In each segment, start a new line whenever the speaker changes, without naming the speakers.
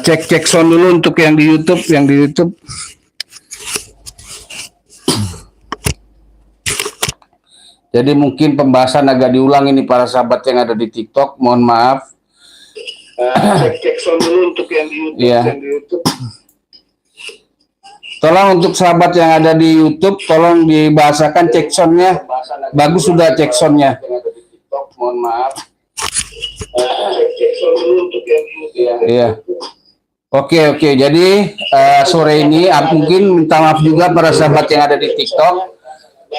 Cek sound dulu untuk yang di YouTube, Jadi mungkin pembahasan agak diulang ini para sahabat yang ada di TikTok, mohon maaf. Cek sound dulu untuk yang di YouTube, Tolong untuk sahabat yang ada di YouTube, tolong dibahasakan cek soundnya. Bagus sudah cek soundnya. Mohon maaf. Cek sound dulu untuk yang di YouTube. Iya. Oke. Jadi sore ini mungkin minta maaf juga para sahabat yang ada di TikTok.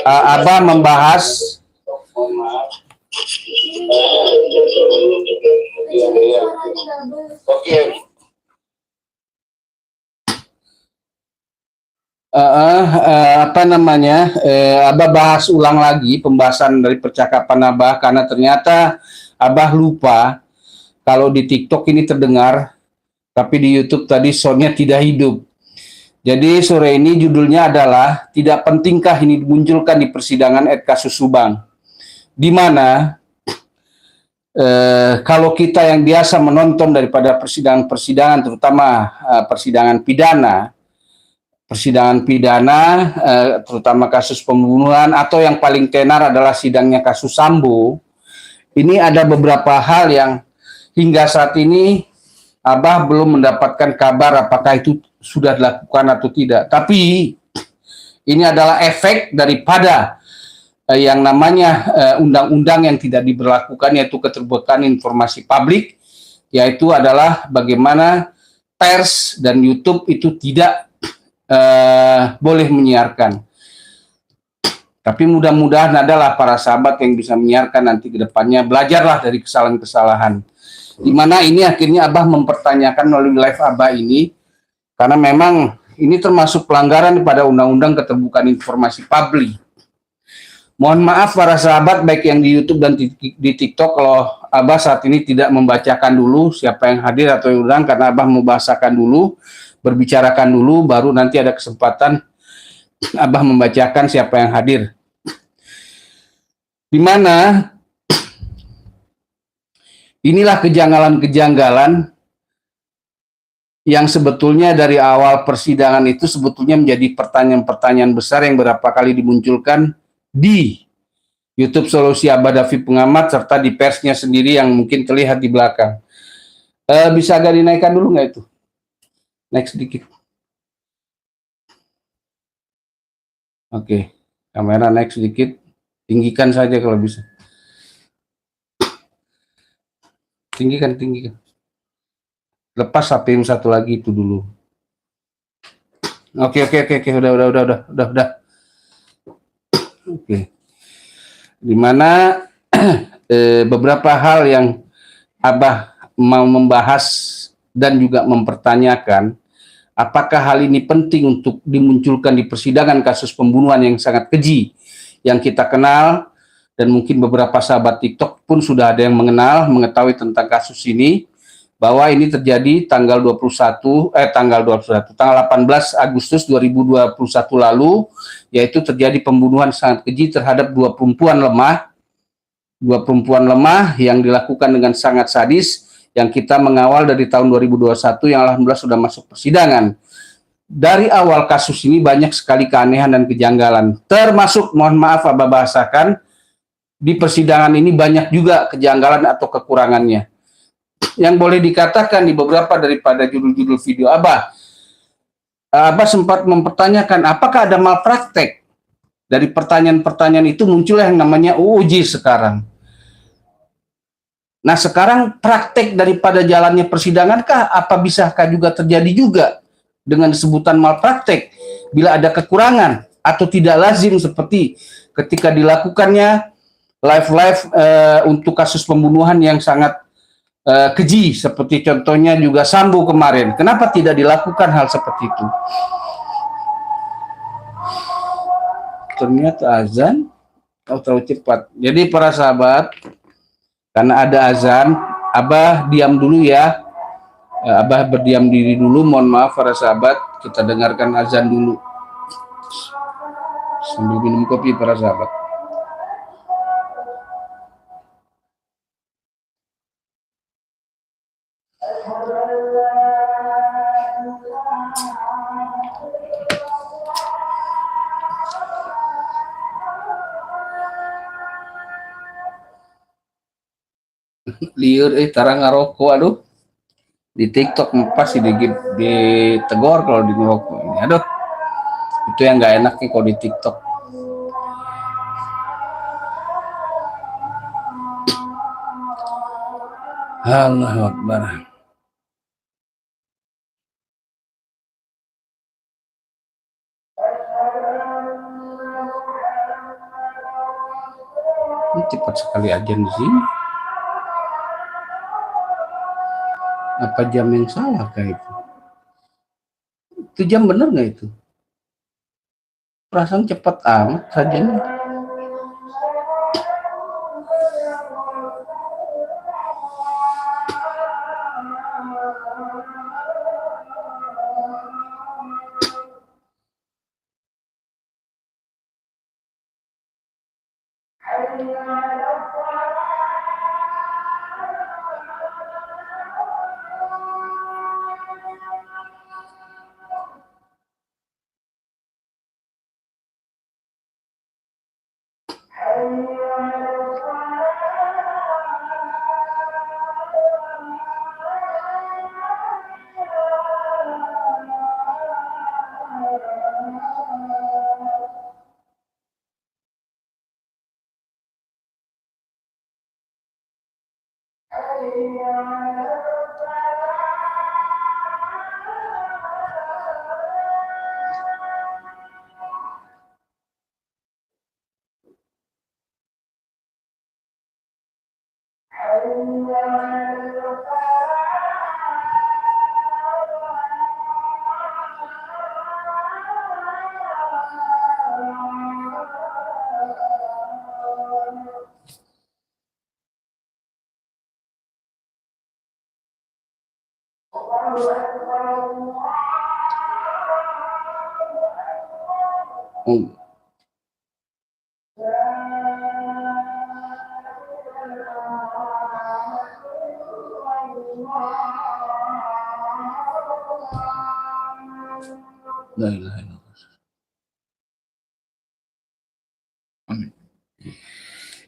Abah membahas. Oke. Abah bahas ulang lagi pembahasan dari percakapan Abah karena ternyata Abah lupa kalau di TikTok ini terdengar, tapi di YouTube tadi soundnya tidak hidup. Jadi sore ini judulnya adalah tidak pentingkah ini dimunculkan di persidangan kasus Subang, di mana kalau kita yang biasa menonton daripada persidangan-persidangan, terutama persidangan pidana, terutama kasus pembunuhan atau yang paling tenar adalah sidangnya kasus Sambo, ini ada beberapa hal yang hingga saat ini Abah belum mendapatkan kabar apakah itu sudah dilakukan atau tidak. Tapi ini adalah efek daripada yang namanya undang-undang yang tidak diberlakukan, yaitu keterbukaan informasi publik, yaitu adalah bagaimana pers dan YouTube itu tidak boleh menyiarkan. Tapi mudah-mudahan adalah para sahabat yang bisa menyiarkan nanti ke depannya, belajarlah dari kesalahan-kesalahan. Di mana ini akhirnya Abah mempertanyakan melalui live Abah ini, karena memang ini termasuk pelanggaran pada Undang-Undang Keterbukaan Informasi Publik. Mohon maaf para sahabat baik yang di YouTube dan di TikTok kalau Abah saat ini tidak membacakan dulu siapa yang hadir atau yang undang, karena Abah membahasakan dulu, berbicarakan dulu, baru nanti ada kesempatan Abah membacakan siapa yang hadir. Di mana inilah kejanggalan-kejanggalan yang sebetulnya dari awal persidangan itu sebetulnya menjadi pertanyaan-pertanyaan besar yang berapa kali dimunculkan di YouTube Solusi Abah Davi Pengamat serta di persnya sendiri yang mungkin terlihat di belakang. Bisa agak dinaikkan dulu nggak itu? Naik sedikit. Oke, kamera naik sedikit. Tinggikan saja kalau bisa. Tinggikan. Lepas HP yang satu lagi itu dulu. Oke. Udah. Oke. Dimana beberapa hal yang Abah mau membahas dan juga mempertanyakan, apakah hal ini penting untuk dimunculkan di persidangan kasus pembunuhan yang sangat keji yang kita kenal, dan mungkin beberapa sahabat TikTok pun sudah ada yang mengetahui tentang kasus ini, bahwa ini terjadi tanggal 18 Agustus 2021 lalu, yaitu terjadi pembunuhan sangat keji terhadap dua perempuan lemah yang dilakukan dengan sangat sadis, yang kita mengawal dari tahun 2021 yang alhamdulillah sudah masuk persidangan. Dari awal kasus ini banyak sekali keanehan dan kejanggalan, termasuk mohon maaf Abah bahasakan di persidangan ini banyak juga kejanggalan atau kekurangannya yang boleh dikatakan di beberapa daripada judul-judul video Abah sempat mempertanyakan apakah ada malpraktek. Dari pertanyaan-pertanyaan itu muncul yang namanya UUJ sekarang. Nah sekarang praktek daripada jalannya persidangan apa bisakah juga terjadi juga dengan sebutan malpraktek bila ada kekurangan atau tidak lazim seperti ketika dilakukannya live untuk kasus pembunuhan yang sangat keji seperti contohnya juga Sambo kemarin. Kenapa tidak dilakukan hal seperti itu? Ternyata azan terlalu cepat. Jadi para sahabat, karena ada azan, Abah diam dulu ya. Abah berdiam diri dulu, mohon maaf para sahabat, kita dengarkan azan dulu. Sambil minum kopi para sahabat. Liur tarang ngarokok, aduh. Di TikTok pasti ditegor kalau di ngerokok ini. Aduh, itu yang nggak enak nih kalau di TikTok. Allahu Akbar. Ini cepat sekali ajan di sini. Apa jam yang salah kayak itu? Itu jam bener nggak itu? Perasaan cepat amat sajanya.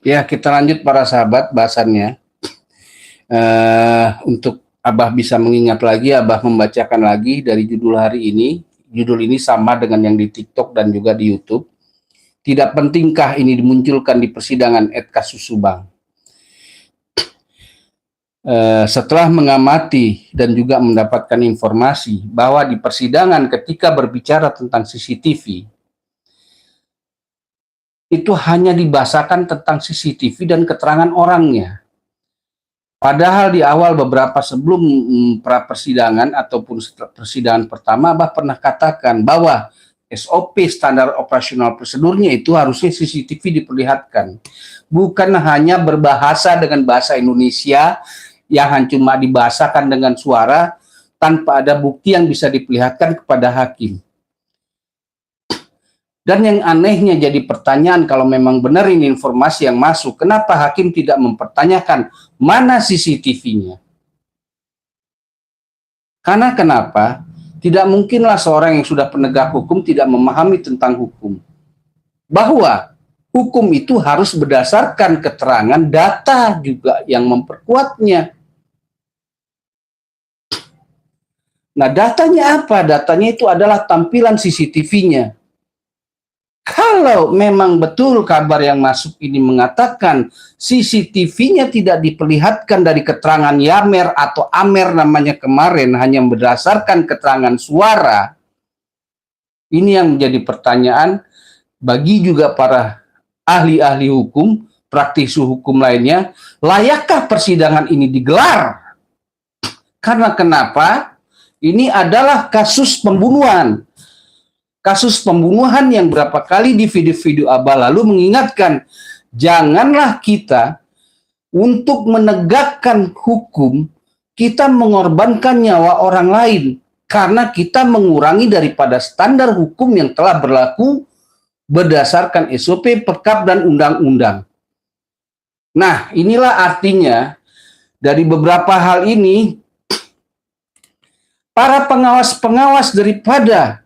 Ya, kita lanjut para sahabat bahasannya. Untuk Abah bisa mengingat lagi, Abah membacakan lagi dari judul hari ini. Judul ini sama dengan yang di TikTok dan juga di YouTube. Tidak pentingkah ini dimunculkan di persidangan kasus Subang? Setelah mengamati dan juga mendapatkan informasi bahwa di persidangan ketika berbicara tentang CCTV, itu hanya dibahasakan tentang CCTV dan keterangan orangnya. Padahal di awal beberapa sebelum pra persidangan ataupun setelah persidangan pertama, Abah pernah katakan bahwa SOP standar operasional prosedurnya itu harusnya CCTV diperlihatkan. Bukan hanya berbahasa dengan bahasa Indonesia yang cuma dibahasakan dengan suara tanpa ada bukti yang bisa diperlihatkan kepada hakim. Dan yang anehnya jadi pertanyaan, kalau memang benar ini informasi yang masuk, kenapa hakim tidak mempertanyakan mana CCTV-nya? Karena kenapa? Tidak mungkinlah seorang yang sudah penegak hukum tidak memahami tentang hukum. Bahwa hukum itu harus berdasarkan keterangan data juga yang memperkuatnya. Nah, datanya apa? Datanya itu adalah tampilan CCTV-nya. Kalau memang betul kabar yang masuk ini mengatakan CCTV-nya tidak diperlihatkan dari keterangan Yamer atau Amer namanya kemarin, hanya berdasarkan keterangan suara, ini yang menjadi pertanyaan bagi juga para ahli-ahli hukum, praktisi hukum lainnya, layakkah persidangan ini digelar? Karena kenapa? Ini adalah kasus pembunuhan. Kasus pembunuhan yang berapa kali di video-video Abah lalu mengingatkan, janganlah kita untuk menegakkan hukum, kita mengorbankan nyawa orang lain, karena kita mengurangi daripada standar hukum yang telah berlaku berdasarkan SOP, Perkap, dan undang-undang. Nah, inilah artinya dari beberapa hal ini, para pengawas-pengawas daripada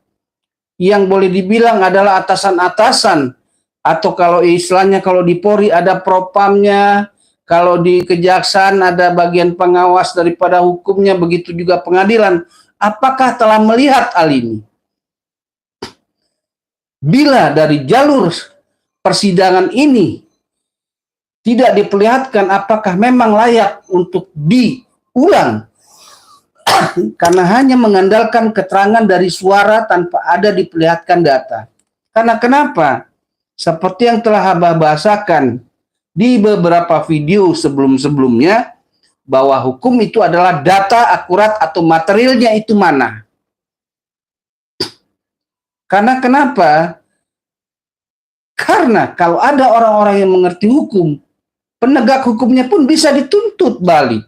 yang boleh dibilang adalah atasan-atasan, atau kalau istilahnya kalau di Polri ada propamnya, kalau di kejaksaan ada bagian pengawas daripada hukumnya, begitu juga pengadilan. Apakah telah melihat hal ini? Bila dari jalur persidangan ini tidak diperlihatkan, apakah memang layak untuk diulang karena hanya mengandalkan keterangan dari suara tanpa ada diperlihatkan data. Karena kenapa? Seperti yang telah Abah bahasakan di beberapa video sebelum-sebelumnya, bahwa hukum itu adalah data akurat atau materialnya itu mana. Karena kenapa? Karena kalau ada orang-orang yang mengerti hukum, penegak hukumnya pun bisa dituntut balik.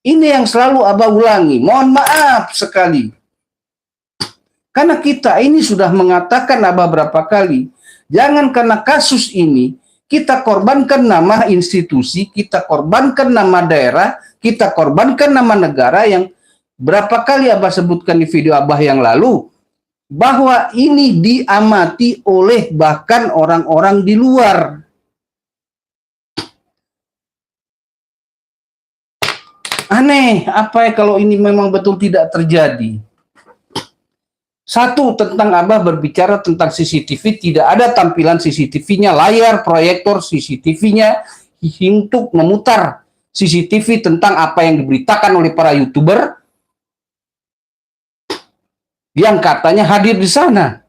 Ini yang selalu Abah ulangi. Mohon maaf sekali. Karena kita ini sudah mengatakan Abah berapa kali, jangan karena kasus ini kita korbankan nama institusi, kita korbankan nama daerah, kita korbankan nama negara yang berapa kali Abah sebutkan di video Abah yang lalu, bahwa ini diamati oleh bahkan orang-orang di luar. Aneh, apa ya kalau ini memang betul tidak terjadi? Satu, tentang Abah berbicara tentang CCTV, tidak ada tampilan CCTV-nya, layar proyektor CCTV-nya untuk memutar CCTV tentang apa yang diberitakan oleh para YouTuber yang katanya hadir di sana.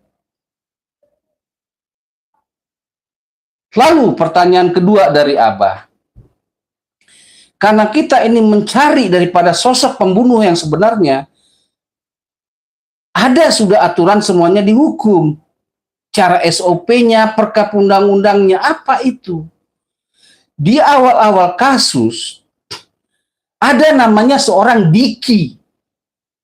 Lalu pertanyaan kedua dari Abah, karena kita ini mencari daripada sosok pembunuh yang sebenarnya, ada sudah aturan semuanya dihukum. Cara SOP-nya, perkap undang-undangnya, apa itu? Di awal-awal kasus, ada namanya seorang Diki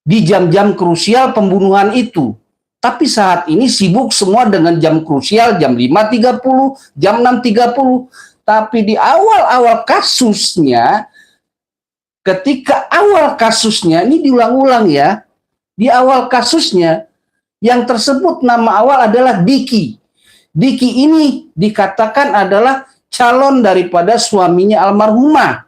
di jam-jam krusial pembunuhan itu. Tapi saat ini sibuk semua dengan jam krusial, jam 5.30, jam 6.30. Tapi di awal-awal kasusnya, ketika awal kasusnya, ini diulang-ulang ya, di awal kasusnya, yang tersebut nama awal adalah Diki. Diki ini dikatakan adalah calon daripada suaminya almarhumah.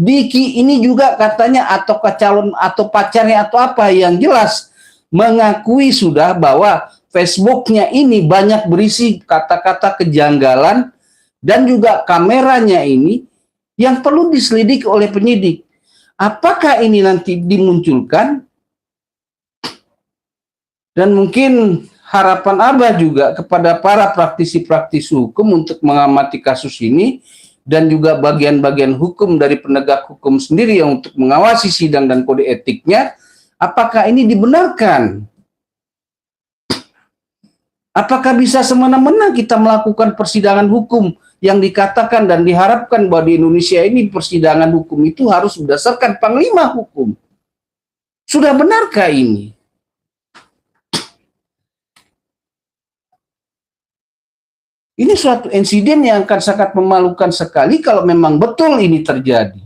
Diki ini juga katanya atau calon atau pacarnya atau apa yang jelas mengakui sudah bahwa Facebooknya ini banyak berisi kata-kata kejanggalan dan juga kameranya ini yang perlu diselidiki oleh penyidik. Apakah ini nanti dimunculkan? Dan mungkin harapan Abah juga kepada para praktisi-praktisi hukum untuk mengamati kasus ini, dan juga bagian-bagian hukum dari penegak hukum sendiri yang untuk mengawasi sidang dan kode etiknya, apakah ini dibenarkan? Apakah bisa semena-mena kita melakukan persidangan hukum yang dikatakan dan diharapkan bahwa di Indonesia ini persidangan hukum itu harus berdasarkan panglima hukum? Sudah benarkah ini? Ini suatu insiden yang akan sangat memalukan sekali kalau memang betul ini terjadi.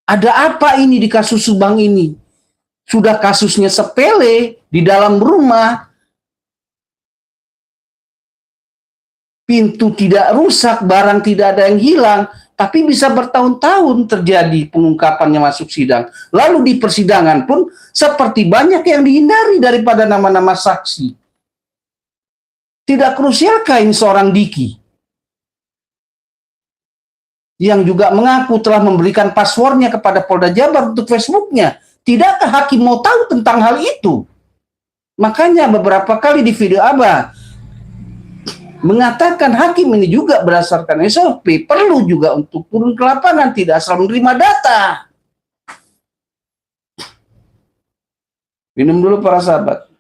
Ada apa ini di kasus Subang ini? Sudah kasusnya sepele, di dalam rumah, pintu tidak rusak, barang tidak ada yang hilang, tapi bisa bertahun-tahun terjadi pengungkapannya masuk sidang. Lalu di persidangan pun seperti banyak yang dihindari daripada nama-nama saksi. Tidak krusialkah ini seorang Diki yang juga mengaku telah memberikan passwordnya kepada Polda Jabar untuk Facebooknya? Tidakkah hakim mau tahu tentang hal itu? Makanya beberapa kali di video Abah mengatakan hakim ini juga berdasarkan SOP perlu juga untuk turun ke lapangan, tidak asal menerima data. Minum dulu para sahabat.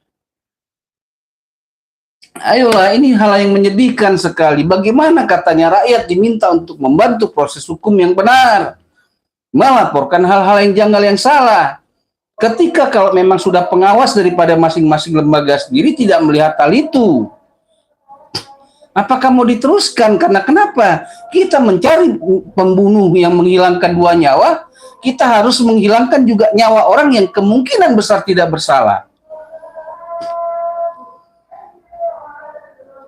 Ayolah, ini hal yang menyedihkan sekali. Bagaimana katanya rakyat diminta untuk membantu proses hukum yang benar, melaporkan hal-hal yang janggal yang salah. Ketika kalau memang sudah pengawas daripada masing-masing lembaga sendiri tidak melihat hal itu, apakah mau diteruskan? Karena kenapa? Kita mencari pembunuh yang menghilangkan 2 nyawa, kita harus menghilangkan juga nyawa orang yang kemungkinan besar tidak bersalah.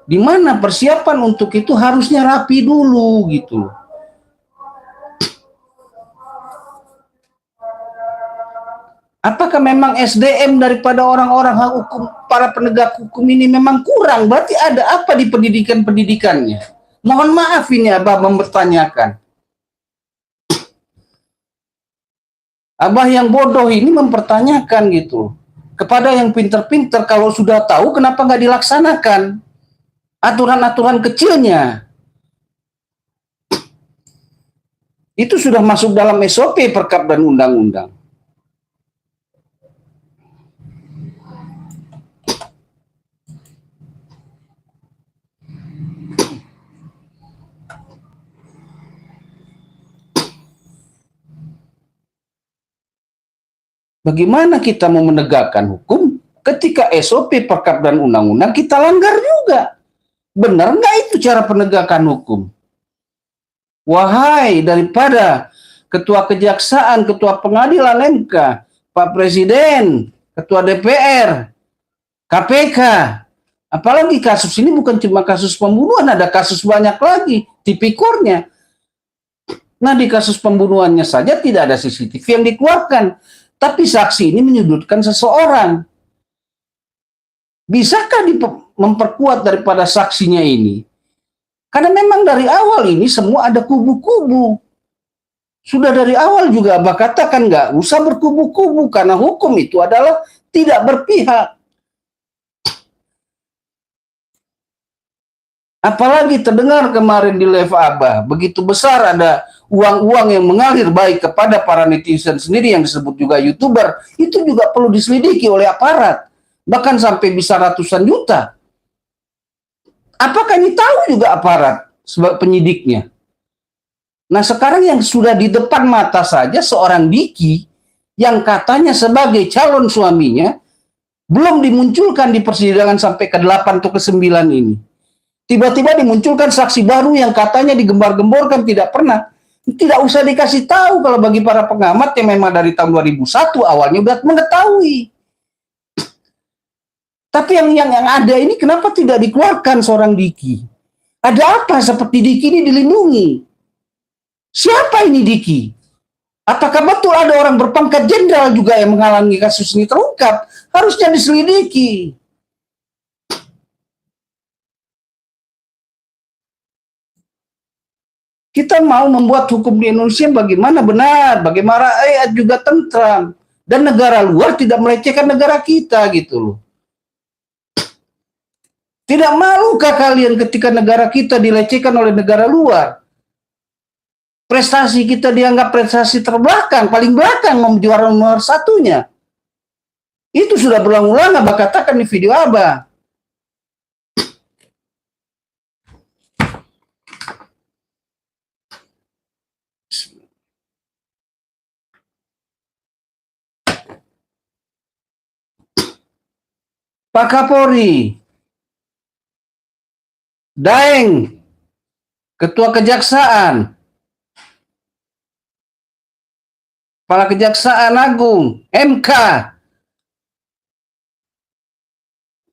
Di mana persiapan untuk itu harusnya rapi dulu gitu. Apakah memang SDM daripada orang-orang hukum, para penegak hukum ini memang kurang? Berarti ada apa di pendidikannya? Mohon maaf ini Abah mempertanyakan. Abah yang bodoh ini mempertanyakan gitu. Kepada yang pinter-pinter, kalau sudah tahu kenapa nggak dilaksanakan aturan-aturan kecilnya? Itu sudah masuk dalam SOP, Perkap dan undang-undang. Bagaimana kita mau menegakkan hukum ketika SOP, Perkap dan undang-undang kita langgar juga? Benar nggak itu cara penegakan hukum? Wahai daripada Ketua Kejaksaan, Ketua Pengadilan MK, Pak Presiden, Ketua DPR, KPK, apalagi kasus ini bukan cuma kasus pembunuhan, ada kasus banyak lagi, tipikornya. Nah, di kasus pembunuhannya saja tidak ada CCTV yang dikeluarkan, tapi saksi ini menyudutkan seseorang. Bisakah memperkuat daripada saksinya ini? Karena memang dari awal ini semua ada kubu-kubu. Sudah dari awal juga Abah katakan nggak usah berkubu-kubu, karena hukum itu adalah tidak berpihak. Apalagi terdengar kemarin di live Abah, begitu besar ada uang-uang yang mengalir baik kepada para netizen sendiri yang disebut juga YouTuber, itu juga perlu diselidiki oleh aparat. Bahkan sampai bisa ratusan juta. Apakah ini tahu juga aparat sebagai penyidiknya? Nah, sekarang yang sudah di depan mata saja seorang Diki yang katanya sebagai calon suaminya belum dimunculkan di persidangan sampai ke-8 atau ke-9 ini. Tiba-tiba dimunculkan saksi baru yang katanya digembar-gemborkan tidak pernah. Tidak usah dikasih tahu kalau bagi para pengamat yang memang dari tahun 2001 awalnya sudah mengetahui. Tapi yang ada ini kenapa tidak dikeluarkan seorang Diki? Ada apa seperti Diki ini dilindungi? Siapa ini Diki? Apakah betul ada orang berpangkat jenderal juga yang menghalangi kasus ini terungkap? Harusnya diselidiki. Kita mau membuat hukum di Indonesia bagaimana benar, bagaimana rakyat juga tentram, dan negara luar tidak melecehkan negara kita gitu loh. Tidak malukah kalian ketika negara kita dilecehkan oleh negara luar? Prestasi kita dianggap prestasi terbelakang, paling belakang, juara nomor satunya. Itu sudah berulang-ulang Abah katakan di video Abah. Pak Kapolri, Daeng, Ketua Kejaksaan, Kepala Kejaksaan Agung, MK,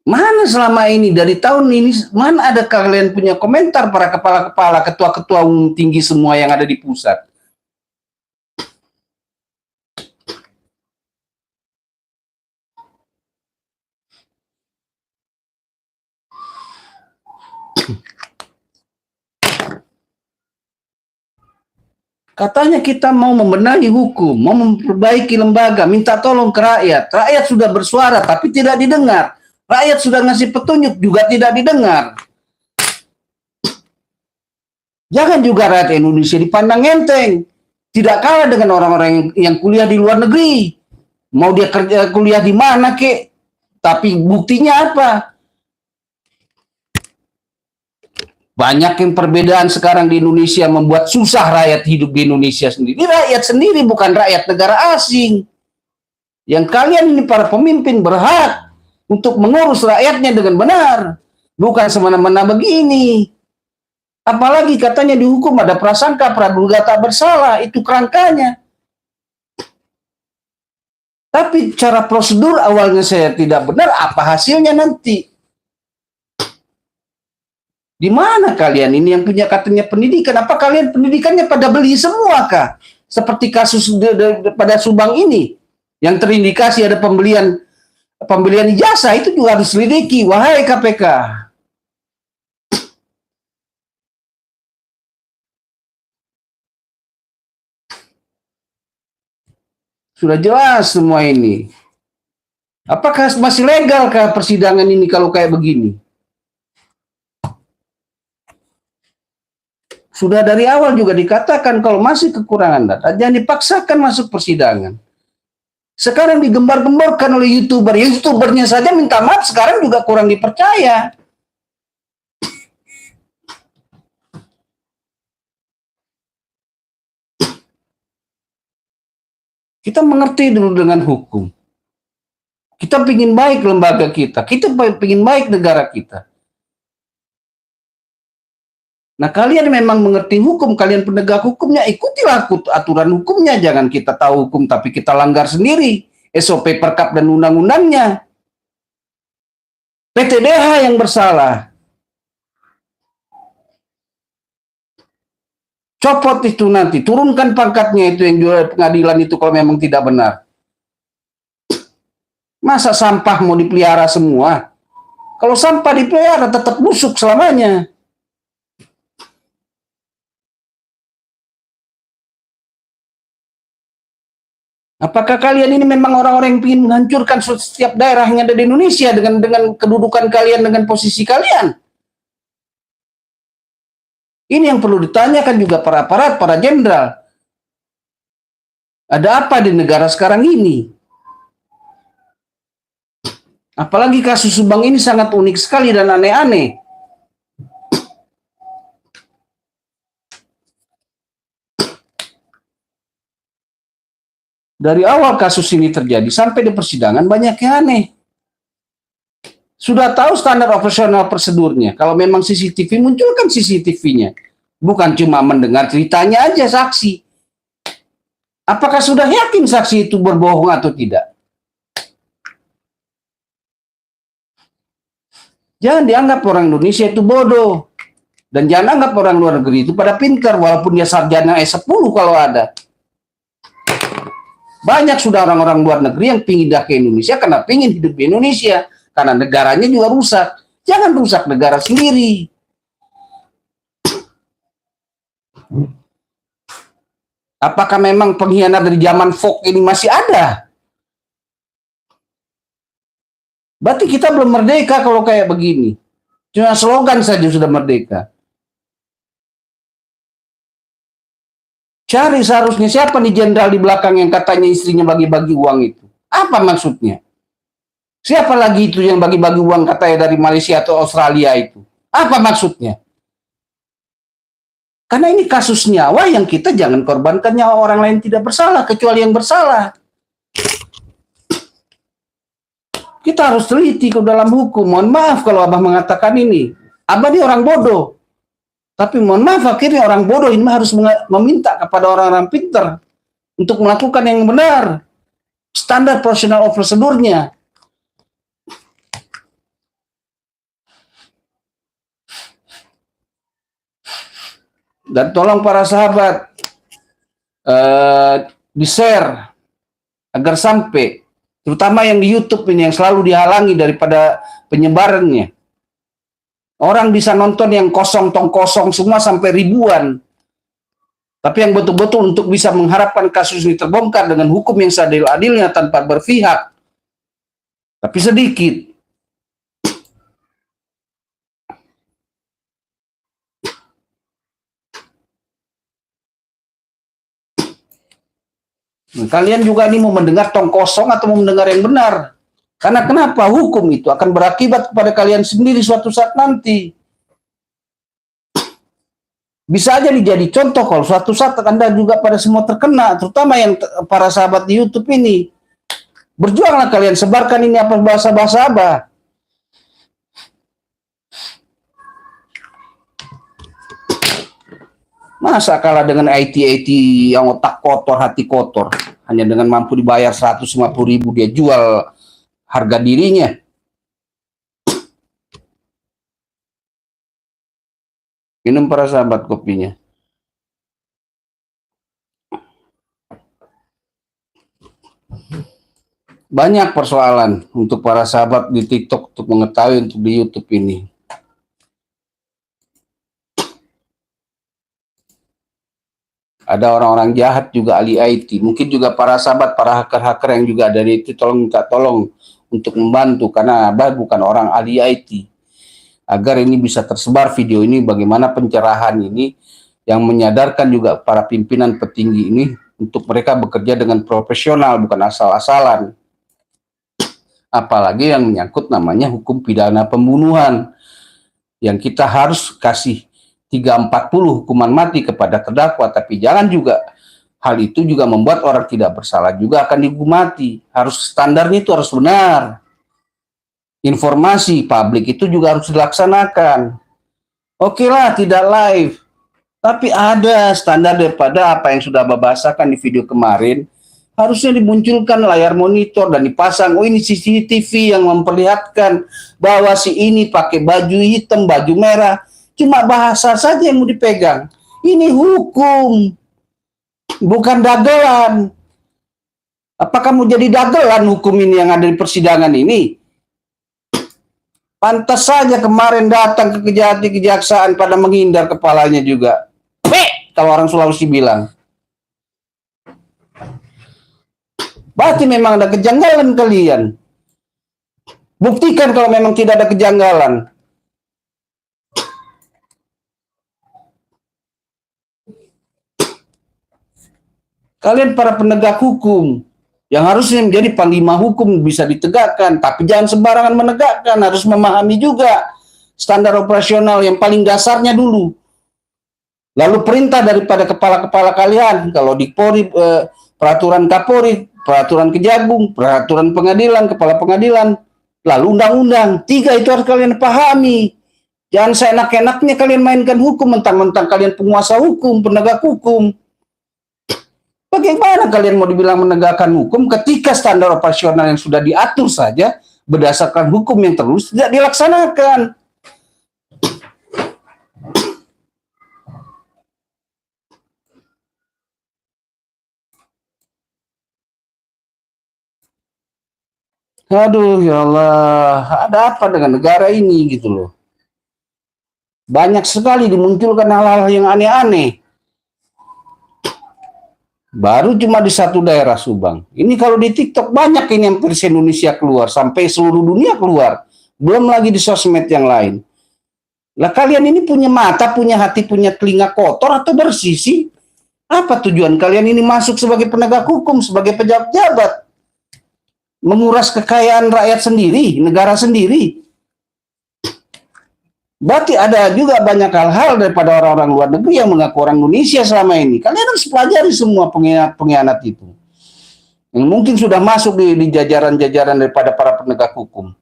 mana selama ini dari tahun ini, mana ada kalian punya komentar para kepala-kepala, ketua-ketua umum tinggi semua yang ada di pusat? Katanya kita mau membenahi hukum, mau memperbaiki lembaga, minta tolong ke rakyat. Rakyat sudah bersuara tapi tidak didengar. Rakyat sudah ngasih petunjuk juga tidak didengar. Jangan juga rakyat Indonesia dipandang enteng. Tidak kalah dengan orang-orang yang kuliah di luar negeri. Mau dia kerja kuliah di mana kek? Tapi buktinya apa? Banyak yang perbedaan sekarang di Indonesia membuat susah rakyat hidup di Indonesia sendiri. Ini rakyat sendiri, bukan rakyat negara asing. Yang kalian ini para pemimpin berhak untuk mengurus rakyatnya dengan benar. Bukan semena-mena begini. Apalagi katanya dihukum ada prasangka, praduga tak bersalah. Itu kerangkanya. Tapi cara prosedur awalnya saya tidak benar, apa hasilnya nanti? Di mana kalian ini yang punya katanya pendidikan? Apa kalian pendidikannya pada beli semua kah? Seperti kasus pada Subang ini yang terindikasi ada pembelian ijazah, itu juga harus selidiki, wahai KPK. Sudah jelas semua ini. Apakah masih legal kah persidangan ini kalau kayak begini? Sudah dari awal juga dikatakan kalau masih kekurangan data, jangan dipaksakan masuk persidangan. Sekarang digembar-gemborkan oleh YouTuber. YouTubernya saja minta maaf, sekarang juga kurang dipercaya. Kita mengerti dulu dengan hukum. Kita ingin baik lembaga kita ingin baik negara kita. Nah, kalian memang mengerti hukum, kalian penegak hukumnya, ikutilah aturan hukumnya. Jangan kita tahu hukum tapi kita langgar sendiri SOP Perkap dan undang-undangnya. PTDH yang bersalah. Copot itu nanti, turunkan pangkatnya itu yang jual pengadilan itu kalau memang tidak benar. Masa sampah mau dipelihara semua? Kalau sampah dipelihara tetap busuk selamanya. Apakah kalian ini memang orang-orang yang ingin menghancurkan setiap daerah yang ada di Indonesia dengan kedudukan kalian, dengan posisi kalian? Ini yang perlu ditanyakan juga para aparat, para jenderal. Ada apa di negara sekarang ini? Apalagi kasus Subang ini sangat unik sekali dan aneh-aneh. Dari awal kasus ini terjadi sampai di persidangan banyak yang aneh. Sudah tahu standar operasional prosedurnya. Kalau memang CCTV, munculkan CCTV-nya. Bukan cuma mendengar ceritanya aja saksi. Apakah sudah yakin saksi itu berbohong atau tidak? Jangan dianggap orang Indonesia itu bodoh. Dan jangan anggap orang luar negeri itu pada pintar, walaupun dia sarjana S10 kalau ada. Banyak sudah orang-orang luar negeri yang pindah ke Indonesia karena pingin hidup di Indonesia. Karena negaranya juga rusak. Jangan rusak negara sendiri. Apakah memang pengkhianat dari zaman Fox ini masih ada? Berarti kita belum merdeka kalau kayak begini. Cuma slogan saja sudah merdeka. Cari seharusnya siapa nih jenderal di belakang yang katanya istrinya bagi-bagi uang itu. Apa maksudnya? Siapa lagi itu yang bagi-bagi uang katanya dari Malaysia atau Australia itu? Apa maksudnya? Karena ini kasus nyawa yang kita jangan korbankan nyawa orang lain tidak bersalah, kecuali yang bersalah. Kita harus teliti ke dalam hukum. Mohon maaf kalau Abah mengatakan ini. Abah ini orang bodoh. Tapi mohon maaf, akhirnya orang bodoh ini harus meminta kepada orang-orang pintar untuk melakukan yang benar. Standar profesional prosedurnya. Dan tolong para sahabat, di-share agar sampai, terutama yang di YouTube ini yang selalu dihalangi daripada penyebarannya. Orang bisa nonton yang kosong tong kosong semua sampai ribuan. Tapi yang betul-betul untuk bisa mengharapkan kasus ini terbongkar dengan hukum yang seadil-adilnya tanpa berpihak. Tapi sedikit. Nah, kalian juga ini mau mendengar tong kosong atau mau mendengar yang benar? Karena kenapa? Hukum itu akan berakibat kepada kalian sendiri suatu saat nanti. Bisa aja dijadi contoh kalau suatu saat Anda juga pada semua terkena, terutama yang para sahabat di YouTube ini. Berjuanglah kalian, sebarkan ini apa bahasa-bahasa Abah. Masa kalah dengan IT yang otak kotor, hati kotor. hanya dengan mampu dibayar 150.000 dia jual harga dirinya. Minum para sahabat kopinya. Banyak persoalan untuk para sahabat di TikTok untuk mengetahui untuk di YouTube ini. Ada orang-orang jahat juga ahli IT. Mungkin juga para sahabat, para hacker-hacker yang juga dari itu minta tolong untuk membantu karena Abah bukan orang ahli IT. Agar ini bisa tersebar video ini, bagaimana pencerahan ini yang menyadarkan juga para pimpinan petinggi ini untuk mereka bekerja dengan profesional, bukan asal-asalan. Apalagi yang menyangkut namanya hukum pidana pembunuhan, yang kita harus kasih 340 hukuman mati kepada terdakwa, tapi jangan juga hal itu juga membuat orang tidak bersalah juga akan dihukum mati. Harus standarnya itu harus benar. Informasi publik itu juga harus dilaksanakan. Oke lah, tidak live, tapi ada standar daripada apa yang sudah bahasakan di video kemarin. Harusnya dimunculkan layar monitor dan dipasang, oh ini CCTV yang memperlihatkan bahwa si ini pakai baju hitam, baju merah. Cuma bahasa saja yang mau dipegang. Ini hukum, bukan dagelan. Apakah mau jadi dagelan hukum ini yang ada di persidangan ini? Pantas saja kemarin datang ke kejaksaan pada menghindar kepalanya juga. Kalau orang Sulawesi bilang. Berarti memang ada kejanggalan kalian. Buktikan kalau memang tidak ada kejanggalan. Kalian para penegak hukum yang harusnya menjadi panglima hukum bisa ditegakkan, tapi jangan sembarangan menegakkan, harus memahami juga standar operasional yang paling dasarnya dulu. Lalu perintah daripada kepala-kepala kalian, kalau di Polri, peraturan Kapolri, peraturan Kejagung, peraturan pengadilan, kepala pengadilan, lalu undang-undang. 3 itu harus kalian pahami. Jangan seenak-enaknya kalian mainkan hukum, mentang-mentang kalian penguasa hukum, penegak hukum. Bagaimana kalian mau dibilang menegakkan hukum ketika standar operasional yang sudah diatur saja berdasarkan hukum yang terus tidak dilaksanakan? Aduh ya Allah, ada apa dengan negara ini gitu loh. Banyak sekali dimunculkan hal-hal yang aneh-aneh. Baru cuma di satu daerah Subang. Ini kalau di TikTok banyak ini yang versi Indonesia keluar, sampai seluruh dunia keluar. Belum lagi di sosmed yang lain. Lah kalian ini punya mata, punya hati, punya telinga kotor atau bersih sih? Apa tujuan kalian ini masuk sebagai penegak hukum, sebagai pejabat-pejabat? Menguras kekayaan rakyat sendiri, negara sendiri. Berarti ada juga banyak hal-hal daripada orang-orang luar negeri yang mengaku orang Indonesia selama ini. Kalian harus pelajari semua pengkhianat itu. Yang mungkin sudah masuk di jajaran-jajaran daripada para penegak hukum.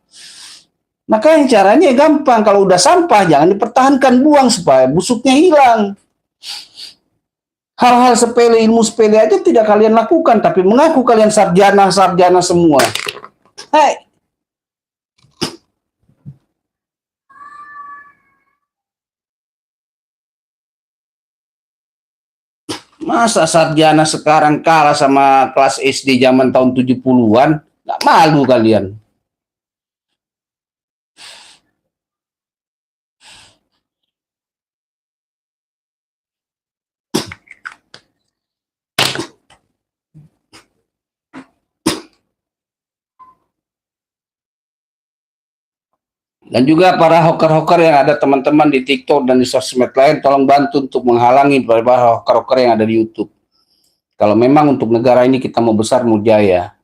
Makanya caranya gampang. Kalau udah sampah, jangan dipertahankan, buang supaya busuknya hilang. Hal-hal sepele, ilmu sepele aja tidak kalian lakukan, tapi mengaku kalian sarjana semua. Hai. Masa sarjana sekarang kalah sama kelas SD zaman tahun 70-an? Nggak malu kalian. Dan juga para hoker-hoker yang ada teman-teman di TikTok dan di sosmed lain, tolong bantu untuk menghalangi para hoker-hoker yang ada di YouTube. Kalau memang untuk negara ini kita mau besar, mau jaya.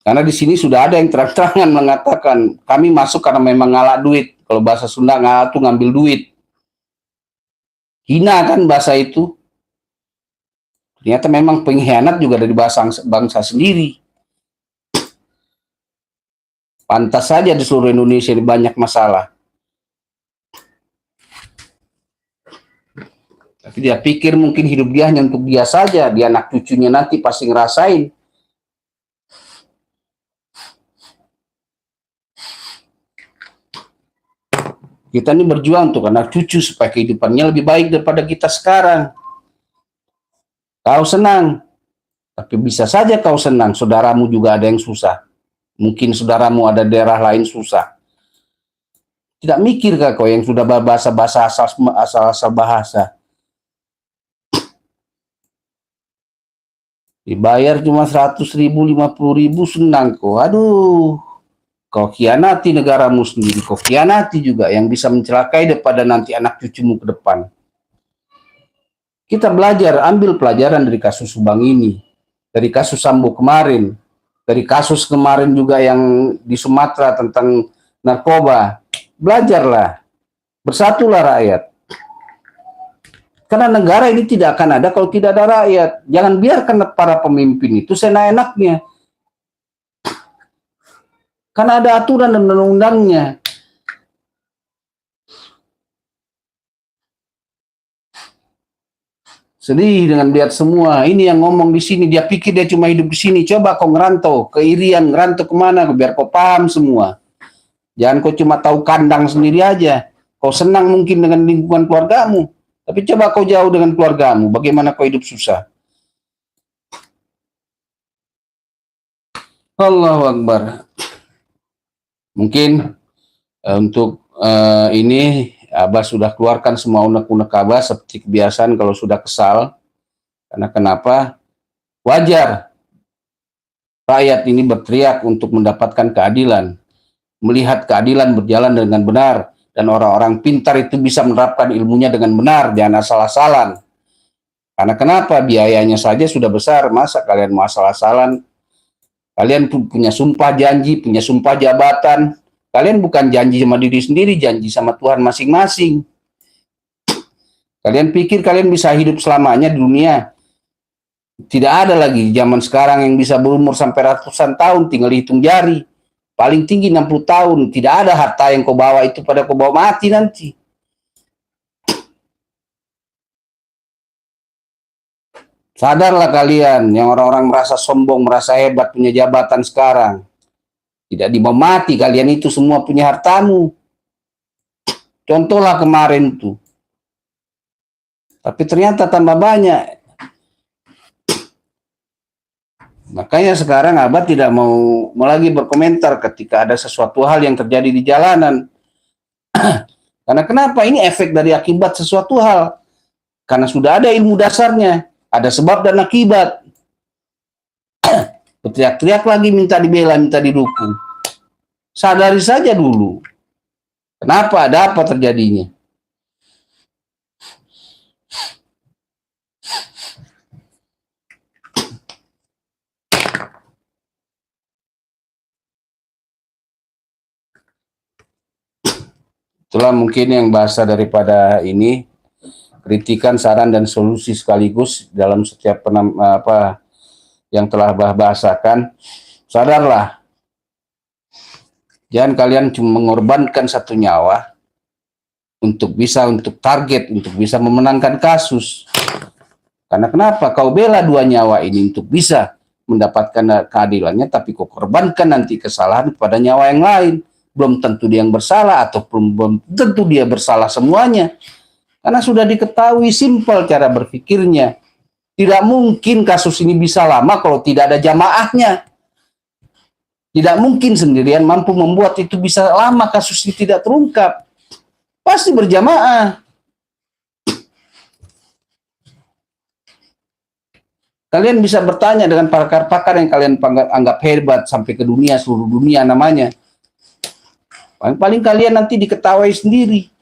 Karena di sini sudah ada yang terang-terangan mengatakan, kami masuk karena memang ngalak duit. Kalau bahasa Sunda, ngalak itu ngambil duit. Hina kan bahasa itu. Ternyata memang pengkhianat juga dari bangsa sendiri. Pantas saja di seluruh Indonesia ini banyak masalah. Tapi dia pikir mungkin hidup dia hanya untuk dia saja, dia anak cucunya nanti pasti ngerasain. Kita ini berjuang untuk anak cucu supaya kehidupannya lebih baik daripada kita sekarang. Kau senang, tapi bisa saja kau senang, saudaramu juga ada yang susah. Mungkin saudaramu ada daerah lain susah. Tidak mikir kah kau yang sudah bahasa-bahasa asal bahasa? Dibayar cuma 100.000, 50.000 senang kau. Aduh. Kau khianati negaramu sendiri, kau khianati juga yang bisa mencelakai daripada nanti anak cucumu ke depan. Kita belajar, ambil pelajaran dari kasus Subang ini, dari kasus Sambo kemarin, dari kasus kemarin juga yang di Sumatera tentang narkoba. Belajarlah, bersatulah rakyat. Karena negara ini tidak akan ada kalau tidak ada rakyat. Jangan biarkan para pemimpin itu seenak-enaknya. Karena ada aturan dan undang-undangnya. Sedih dengan lihat semua. Ini yang ngomong di sini, dia pikir dia cuma hidup di sini. Coba kau ngerantau ke Irian, ngerantau kemana, biar kau paham semua. Jangan kau cuma tahu kandang sendiri aja. Kau senang mungkin dengan lingkungan keluargamu. Tapi coba kau jauh dengan keluargamu, bagaimana kau hidup susah. Allahu Akbar. Mungkin untuk ini Abah sudah keluarkan semua unek-unek Abah seperti kebiasaan kalau sudah kesal. Karena kenapa? Wajar rakyat ini berteriak untuk mendapatkan keadilan. Melihat keadilan berjalan dengan benar. Dan orang-orang pintar itu bisa menerapkan ilmunya dengan benar. Jangan asal-asalan. Karena kenapa? Biayanya saja sudah besar. Masa kalian mau asal-asalan? Kalian punya sumpah janji, punya sumpah jabatan. Kalian bukan janji sama diri sendiri, janji sama Tuhan masing-masing. Kalian pikir kalian bisa hidup selamanya di dunia? Tidak ada lagi zaman sekarang yang bisa berumur sampai ratusan tahun, tinggal hitung jari. Paling tinggi 60 tahun. Tidak ada harta yang kau bawa itu pada kau bawa mati nanti. Sadarlah kalian yang orang-orang merasa sombong, merasa hebat punya jabatan sekarang. Tidak dibawa mati, kalian itu semua punya hartamu. Contohlah kemarin tuh. Tapi ternyata tambah banyak. Makanya sekarang Abah tidak mau lagi berkomentar ketika ada sesuatu hal yang terjadi di jalanan. Karena kenapa? Ini efek dari akibat sesuatu hal. Karena sudah ada ilmu dasarnya. Ada sebab dan akibat. Berteriak-teriak lagi minta dibela, minta didukung. Sadari saja dulu. Kenapa? Ada apa terjadinya? Itulah mungkin yang bahasa daripada ini. Kritikan, saran, dan solusi sekaligus dalam setiap yang telah bahasakan. Sadarlah, jangan kalian cuma mengorbankan satu nyawa untuk target, untuk bisa memenangkan kasus. Karena kenapa? Kau bela 2 nyawa ini untuk bisa mendapatkan keadilannya, tapi kau korbankan nanti kesalahan kepada nyawa yang lain. Belum tentu dia yang bersalah, atau belum tentu dia bersalah semuanya. Karena sudah diketahui simpel cara berpikirnya. Tidak mungkin kasus ini bisa lama kalau tidak ada jamaahnya. Tidak mungkin sendirian mampu membuat itu bisa lama kasus ini tidak terungkap. Pasti berjamaah. Kalian bisa bertanya dengan pakar-pakar yang kalian anggap hebat sampai ke dunia, seluruh dunia namanya. Paling kalian nanti diketahui sendiri.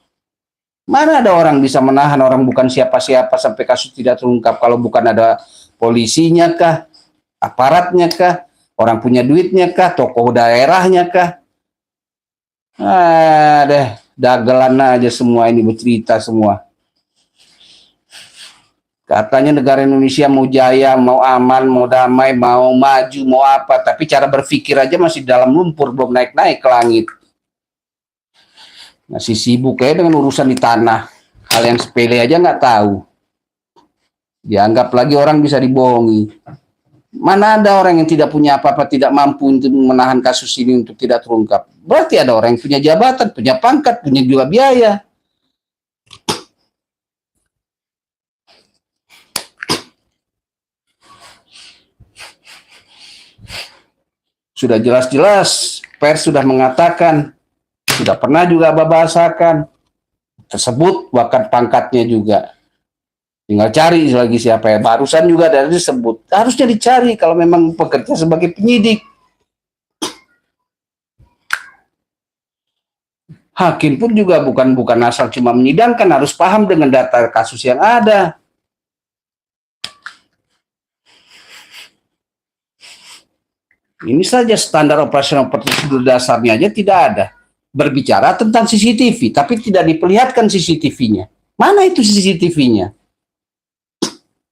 Mana ada orang bisa menahan orang bukan siapa-siapa sampai kasus tidak terungkap kalau bukan ada polisinya kah, aparatnya kah, orang punya duitnya kah, tokoh daerahnya kah? Dagelan aja semua ini bercerita semua. Katanya negara Indonesia mau jaya, mau aman, mau damai, mau maju, mau apa, tapi cara berpikir aja masih dalam lumpur, belum naik-naik ke langit. Masih sibuk ya dengan urusan di tanah. Hal yang sepele aja nggak tahu. Dianggap lagi orang bisa dibohongi. Mana ada orang yang tidak punya apa-apa, tidak mampu untuk menahan kasus ini untuk tidak terungkap. Berarti ada orang yang punya jabatan, punya pangkat, punya juga biaya. Sudah jelas-jelas pers sudah mengatakan, sudah pernah juga bahasakan, tersebut bahkan pangkatnya juga. Tinggal cari lagi siapa ya. Barusan juga dari disebut. Harusnya dicari kalau memang bekerja sebagai penyidik. Hakim pun juga bukan asal cuma menyidangkan, harus paham dengan data kasus yang ada. Ini saja standar operasional prosedur dasarnya aja tidak ada. Berbicara tentang CCTV, tapi tidak diperlihatkan CCTV-nya. Mana itu CCTV-nya?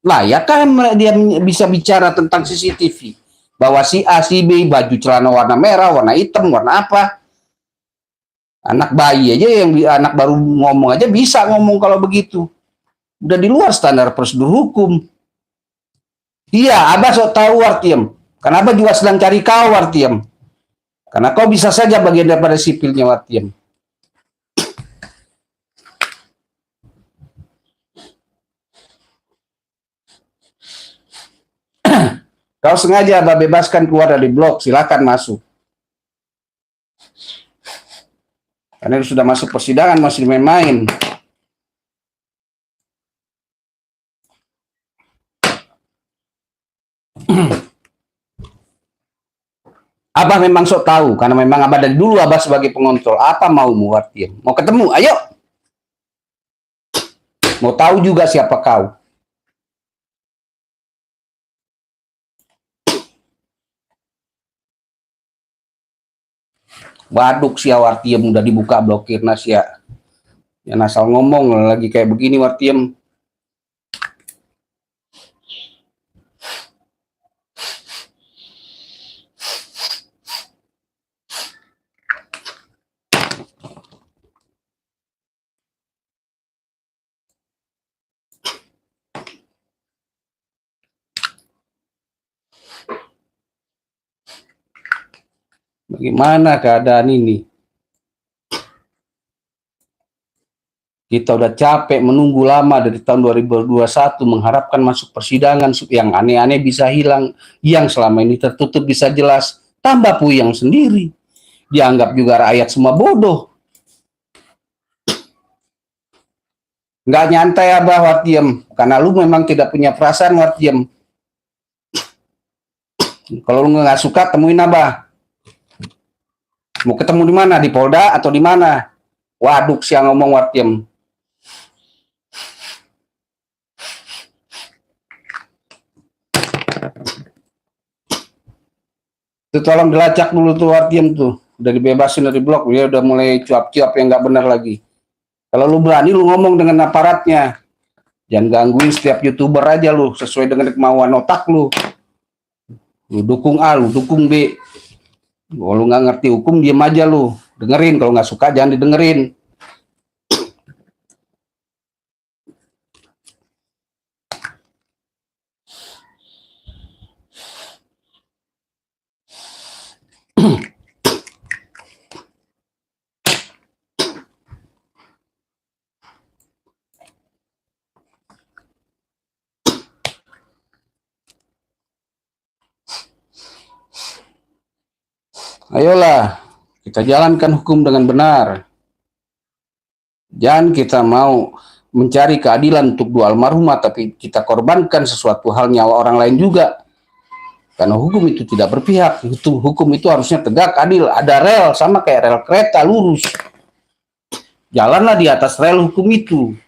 Layakkah dia bisa bicara tentang CCTV? Bahwa si A, si B, baju celana warna merah, warna hitam, warna apa? Anak bayi aja yang anak baru ngomong aja bisa ngomong kalau begitu. Udah di luar standar prosedur hukum. Iya, Abah sok tahu Wartiem. Karena Abah juga sedang cari kau Wartiem. Karena kau bisa saja bagian daripada sipilnya Wartiem. Kau sengaja Abah bebaskan keluar dari blok, silakan masuk. Karena sudah masuk persidangan, masih main-main. Abah memang sok tahu, karena memang Abah dari dulu Abah sebagai pengontrol. Apa mau Wartiem? Mau ketemu? Ayo. Mau tahu juga siapa kau? Baduk si Wartiem udah dibuka blokir ya. Yang asal ngomong lagi kayak begini Wartiem. Bagaimana keadaan ini? Kita udah capek menunggu lama dari tahun 2021 mengharapkan masuk persidangan yang aneh-aneh bisa hilang, yang selama ini tertutup bisa jelas, tambah puyeng sendiri. Dianggap juga rakyat semua bodoh. Nggak nyantai Abah Wartiem, karena lu memang tidak punya perasaan Wartiem. Kalau lu nggak suka temuin Abah. Mau ketemu di mana? Di Polda atau di mana? Waduk siang ngomong Wartiem. Itu tolong dilacak dulu tuh Wartiem tuh. Udah dibebasin dari blok, dia udah mulai cuap-cuap yang nggak benar lagi. Kalau lu berani lu ngomong dengan aparatnya. Jangan gangguin setiap YouTuber aja lu, sesuai dengan kemauan otak lu. Lu dukung A, lu dukung B. Kalau lu nggak ngerti hukum, diem aja lu. Dengerin, kalau nggak suka jangan didengerin. Ayolah, kita jalankan hukum dengan benar. Jangan kita mau mencari keadilan untuk dua almarhumah, tapi kita korbankan sesuatu hal nyawa orang lain juga. Karena hukum itu tidak berpihak. Hukum itu harusnya tegak, adil. Ada rel, sama kayak rel kereta, lurus. Jalanlah di atas rel hukum itu.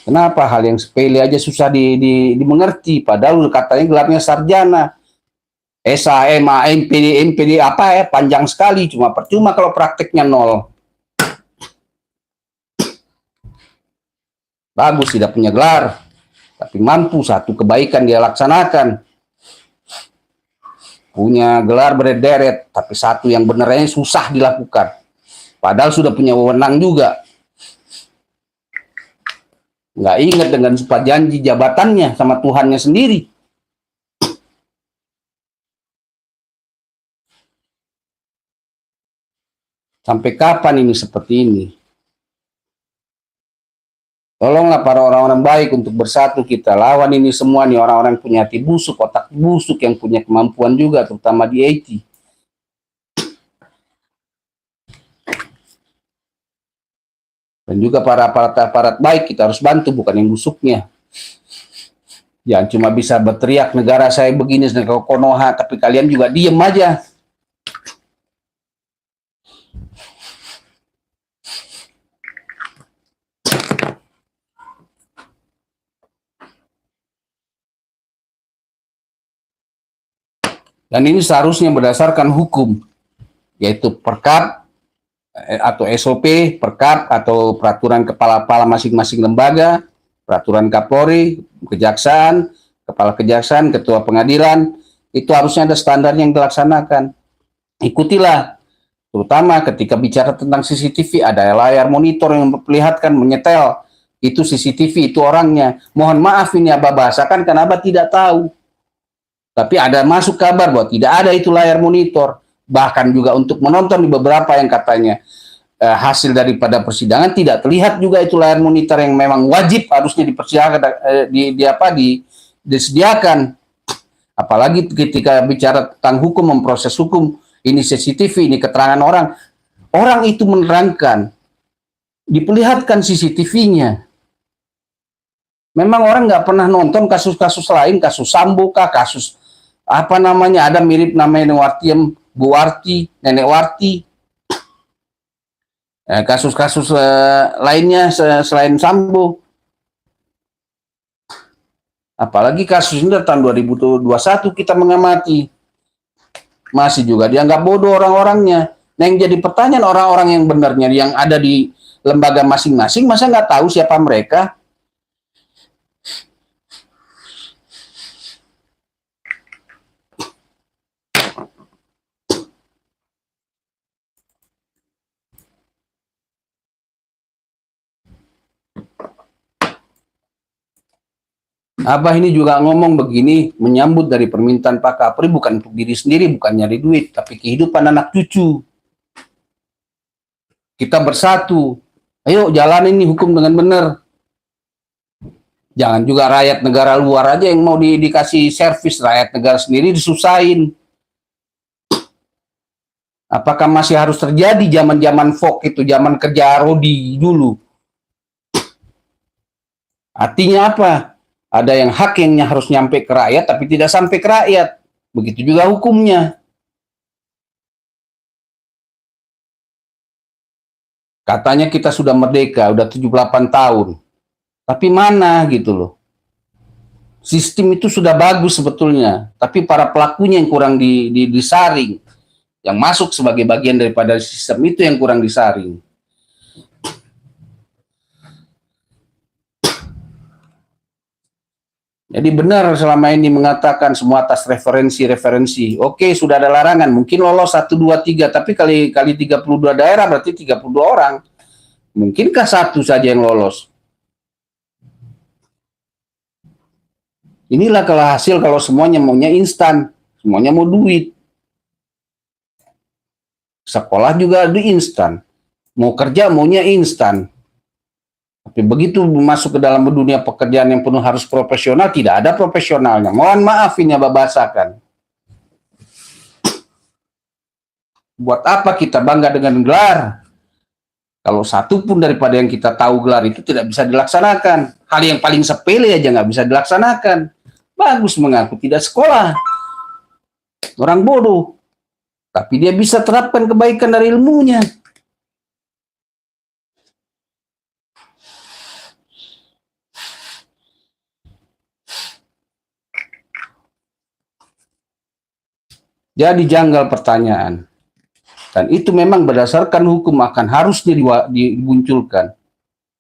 Kenapa hal yang sepele aja susah dimengerti, padahal katanya gelarnya sarjana. SHM, MPD, MPD apa ya, panjang sekali, cuma percuma kalau prakteknya nol. Bagus tidak punya gelar, tapi mampu satu kebaikan dia laksanakan. punya gelar berderet, tapi satu yang benarnya susah dilakukan. Padahal sudah punya wewenang juga. Nggak ingat dengan sumpah janji jabatannya sama Tuhannya sendiri. Sampai kapan ini seperti ini? Tolonglah para orang-orang baik untuk bersatu, kita lawan ini semua nih orang-orang punya hati busuk, otak busuk, yang punya kemampuan juga, terutama di IT. Dan juga para aparat-aparat baik kita harus bantu, bukan yang busuknya. Jangan cuma bisa berteriak negara saya begini, negara Konoha, tapi kalian juga diem aja. Dan ini seharusnya berdasarkan hukum, yaitu Perkap atau SOP, Perkap atau peraturan kepala-kepala masing-masing lembaga, peraturan Kapolri, Kejaksaan, Kepala Kejaksaan, Ketua Pengadilan, itu harusnya ada standar yang dilaksanakan. Ikutilah, terutama ketika bicara tentang CCTV, ada layar monitor yang memperlihatkan menyetel, itu CCTV, itu orangnya. Mohon maaf ini Abah bahasakan karena Abah tidak tahu. Tapi ada masuk kabar bahwa tidak ada itu layar monitor. Bahkan juga untuk menonton di beberapa yang katanya hasil daripada persidangan tidak terlihat juga itu layar monitor yang memang wajib harusnya dipersiapkan, disediakan. Apalagi ketika bicara tentang hukum, memproses hukum, ini CCTV, ini keterangan orang. Orang itu menerangkan, diperlihatkan CCTV-nya. Memang orang nggak pernah nonton kasus-kasus lain, kasus Sambo kah, kasus apa namanya, ada mirip namanya Wartiem, Bu Warti, Nenek Warti, kasus-kasus lainnya selain Sambo. Apalagi kasus ini dari tahun 2021 kita mengamati, masih juga dianggap bodoh orang-orangnya. Nah, yang jadi pertanyaan orang-orang yang benarnya yang ada di lembaga masing-masing, masa nggak tahu siapa mereka? Abah ini juga ngomong begini, menyambut dari permintaan Pak Kapri, bukan untuk diri sendiri, bukan nyari duit, tapi kehidupan anak cucu. Kita bersatu, ayo jalanin ini hukum dengan benar. Jangan juga rakyat negara luar aja yang mau dikasih servis, rakyat negara sendiri disusahin. Apakah masih harus terjadi zaman-zaman Fok itu, zaman kerja Rodi dulu? Artinya apa? Ada yang hak yang harus nyampe ke rakyat, tapi tidak sampai ke rakyat. Begitu juga hukumnya. Katanya kita sudah merdeka, udah 78 tahun. Tapi mana gitu loh. Sistem itu sudah bagus sebetulnya, tapi para pelakunya yang kurang disaring. Yang masuk sebagai bagian daripada sistem itu yang kurang disaring. Jadi benar selama ini mengatakan semua atas referensi. Oke, sudah ada larangan, mungkin lolos 1, 2, 3, tapi kali 32 daerah berarti 32 orang. Mungkinkah satu saja yang lolos? Inilah kalau hasil kalau semuanya maunya instan, semuanya mau duit. Sekolah juga di instan, mau kerja maunya instan. Tapi begitu masuk ke dalam dunia pekerjaan yang penuh harus profesional, tidak ada profesionalnya. Mohon maaf ini Abah bahasakan. Buat apa kita bangga dengan gelar? Kalau satu pun daripada yang kita tahu gelar itu tidak bisa dilaksanakan. Hal yang paling sepele aja nggak bisa dilaksanakan. Bagus mengaku tidak sekolah. Orang bodoh. Tapi dia bisa terapkan kebaikan dari ilmunya. Jadi janggal pertanyaan. Dan itu memang berdasarkan hukum akan harusnya dimunculkan.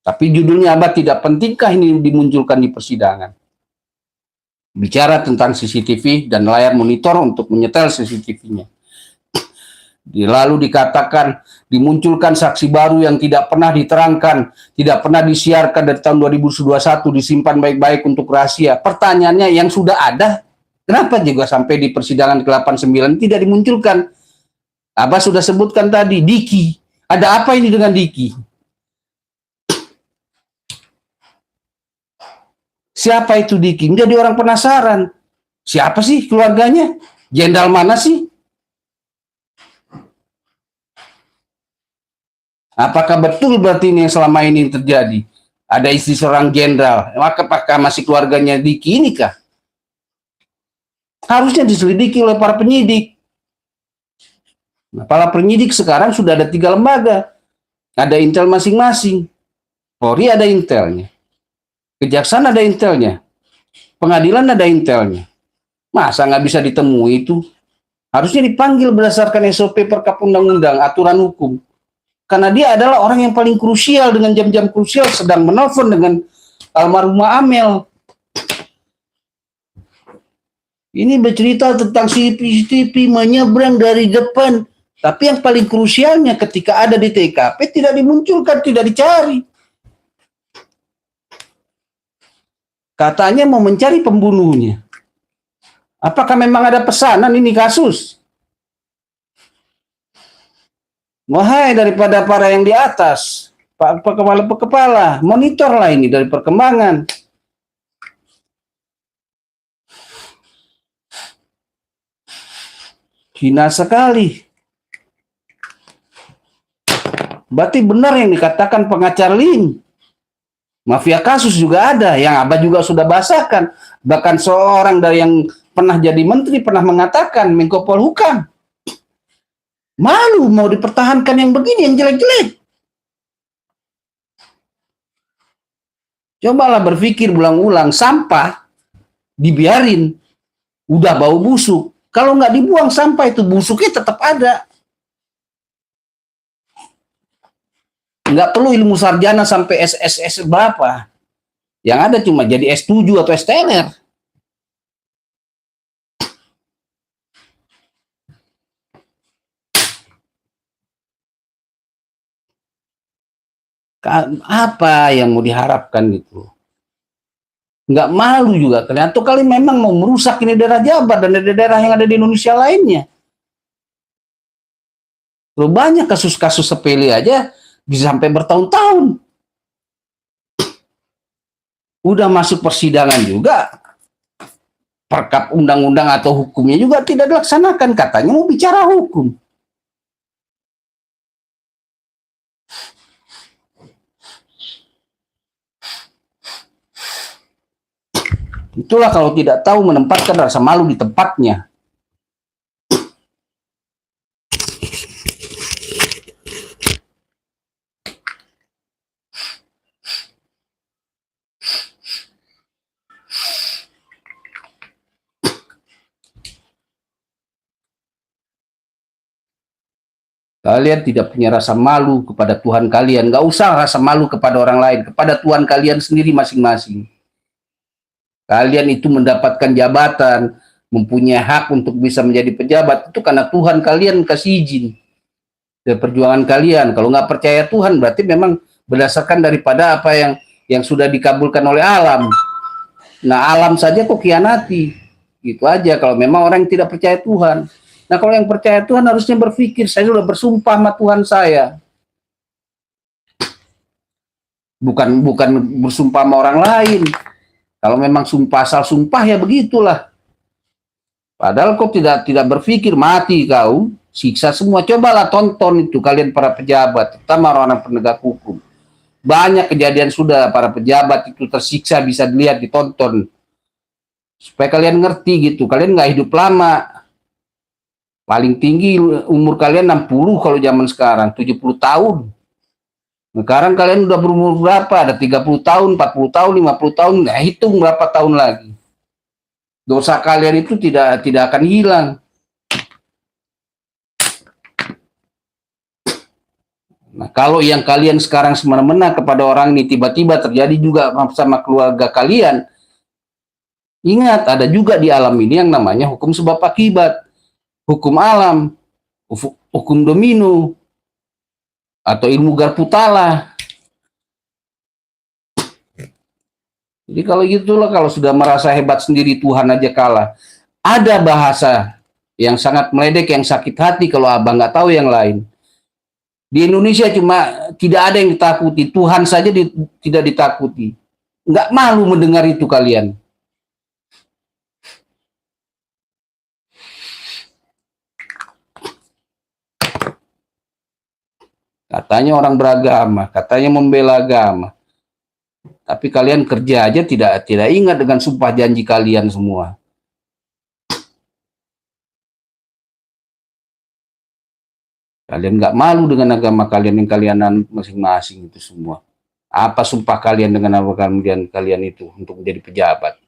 Tapi judulnya Abah tidak pentingkah ini dimunculkan di persidangan? bicara tentang CCTV dan layar monitor untuk menyetel CCTV-nya. Lalu dikatakan dimunculkan saksi baru yang tidak pernah diterangkan, tidak pernah disiarkan dari tahun 2021, disimpan baik-baik untuk rahasia. Pertanyaannya, yang sudah ada, kenapa juga sampai di persidangan ke-89 tidak dimunculkan? Abah sudah sebutkan tadi, Diki. Ada apa ini dengan Diki? Siapa itu Diki? Menjadi orang penasaran. Siapa sih keluarganya? Jenderal mana sih? Apakah betul berarti ini yang selama ini terjadi? Ada istri seorang jenderal. Apakah masih keluarganya Diki ini kah? Harusnya diselidiki oleh para penyidik. Nah, para penyidik sekarang sudah ada 3 lembaga. Ada intel masing-masing. Polri ada intelnya. Kejaksaan ada intelnya. Pengadilan ada intelnya. Masa nggak bisa ditemui itu? Harusnya dipanggil berdasarkan SOP Perkap Undang-Undang, aturan hukum. Karena dia adalah orang yang paling krusial dengan jam-jam krusial sedang menelpon dengan almarhumah Amel. Ini bercerita tentang CCTV menyeberang dari depan. Tapi yang paling krusialnya ketika ada di TKP tidak dimunculkan, tidak dicari. Katanya mau mencari pembunuhnya. Apakah memang ada pesanan ini kasus? Wahai daripada para yang di atas, Pak kepala, monitorlah ini dari perkembangan. Hina sekali. Berarti benar yang dikatakan pengacara Lin. Mafia kasus juga ada, yang Abah juga sudah bahasakan. Bahkan seorang dari yang pernah jadi menteri pernah mengatakan, Menko Polhukam, malu mau dipertahankan yang begini, yang jelek-jelek. Cobalah berpikir ulang-ulang, sampah dibiarin, udah bau busuk. Kalau nggak dibuang sampah itu busuknya tetap ada. Nggak perlu ilmu sarjana sampai SSS berapa. Yang ada cuma jadi S7 atau STLR. Apa yang mau diharapkan gitu? Nggak malu juga kalian. Atau kali memang mau merusak ini daerah Jabar dan daerah yang ada di Indonesia lainnya. Loh, banyak kasus-kasus sepele aja bisa sampai bertahun-tahun. Udah masuk persidangan juga, perkap undang-undang atau hukumnya juga tidak dilaksanakan. Katanya mau bicara hukum. Itulah kalau tidak tahu menempatkan rasa malu di tempatnya. Kalian tidak punya rasa malu kepada Tuhan kalian. Gak usah rasa malu kepada orang lain. Kepada Tuhan kalian sendiri masing-masing. Kalian itu mendapatkan jabatan, mempunyai hak untuk bisa menjadi pejabat, itu karena Tuhan kalian kasih izin. Dan perjuangan kalian. Kalau nggak percaya Tuhan, berarti memang berdasarkan daripada apa yang sudah dikabulkan oleh alam. Nah, alam saja kok khianati. Gitu aja kalau memang orang yang tidak percaya Tuhan. Nah, kalau yang percaya Tuhan harusnya berpikir, saya sudah bersumpah sama Tuhan saya. Bukan bersumpah sama orang lain. Kalau memang sumpah asal sumpah ya begitulah. Padahal kau tidak berpikir mati kau, siksa semua. Cobalah tonton itu kalian para pejabat, terutama orang-orang penegak hukum. Banyak kejadian sudah para pejabat itu tersiksa, bisa dilihat, ditonton. Supaya kalian ngerti gitu, kalian nggak hidup lama. Paling tinggi umur kalian 60 kalau zaman sekarang, 70 tahun. Sekarang kalian udah berumur berapa? Ada 30 tahun, 40 tahun, 50 tahun, nggak hitung berapa tahun lagi. Dosa kalian itu tidak akan hilang. Nah, kalau yang kalian sekarang semena-mena kepada orang ini tiba-tiba terjadi juga sama keluarga kalian, Ingat, ada juga di alam ini yang namanya hukum sebab akibat, hukum alam, hukum domino, atau ilmu Garputala. Jadi kalau gitulah, kalau sudah merasa hebat sendiri Tuhan aja kalah. Ada bahasa yang sangat meledek, yang sakit hati kalau abang nggak tahu yang lain. Di Indonesia cuma tidak ada yang ditakuti, Tuhan saja tidak ditakuti. Nggak malu mendengar itu kalian. Katanya orang beragama, katanya membela agama. Tapi kalian kerja aja tidak ingat dengan sumpah janji kalian semua. Kalian nggak malu dengan agama kalian yang kalian masing-masing itu semua. Apa sumpah kalian dengan agama kalian itu untuk menjadi pejabat?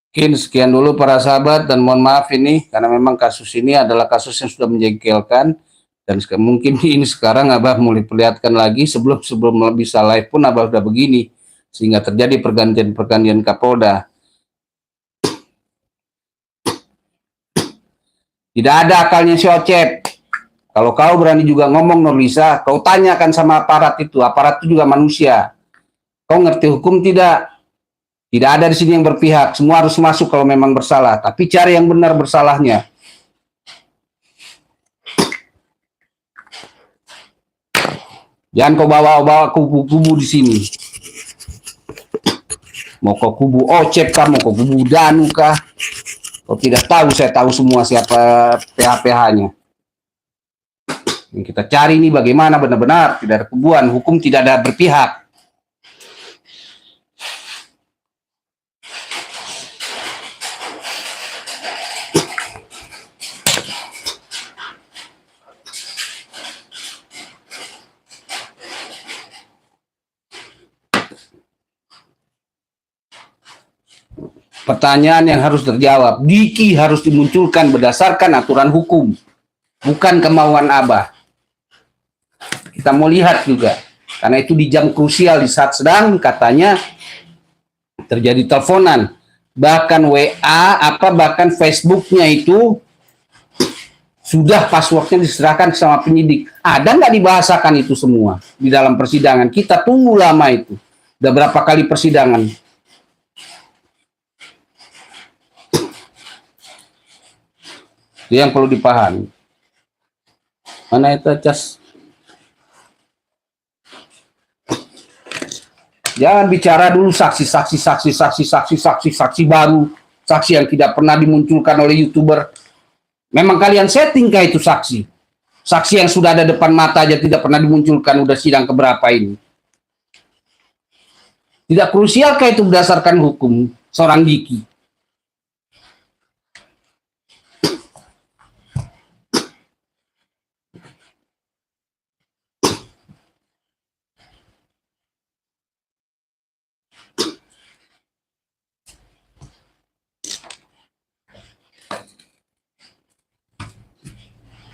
Mungkin sekian dulu para sahabat, dan mohon maaf ini karena memang kasus ini adalah kasus yang sudah menjengkelkan, dan mungkin ini sekarang Abah mulai perlihatkan lagi, sebelum bisa live pun Abah sudah begini, sehingga terjadi pergantian Kapolda. Tidak ada akalnya si Ocep. Kalau kau berani juga ngomong Nurlisa, kau tanyakan sama aparat itu juga manusia. Kau ngerti hukum tidak? Tidak ada di sini yang berpihak, semua harus masuk kalau memang bersalah, tapi cari yang benar bersalahnya. Jangan kau bawa-bawa kubu-kubu di sini. Mau kau kubu Ocep kah, mau kau kubu Danu kah? Kau tidak tahu, saya tahu semua siapa PH-PH-nya. Yang kita cari ini bagaimana benar-benar tidak ada kubuan, hukum tidak ada berpihak. Pertanyaan yang harus terjawab, Diki harus dimunculkan berdasarkan aturan hukum, bukan kemauan Abah. Kita mau lihat juga, karena itu di jam krusial, di saat sedang katanya terjadi teleponan, bahkan WA, bahkan Facebooknya itu sudah passwordnya diserahkan sama penyidik. Ada nggak dibahasakan itu semua di dalam persidangan? Kita tunggu lama itu, udah berapa kali persidangan. Itu yang perlu dipahami. Mana itu Cas? Jangan bicara dulu saksi baru, saksi yang tidak pernah dimunculkan oleh YouTuber. Memang kalian setting kah itu saksi? Saksi yang sudah ada depan mata aja tidak pernah dimunculkan, udah sidang keberapa ini? Tidak krusial kah itu berdasarkan hukum seorang Diki?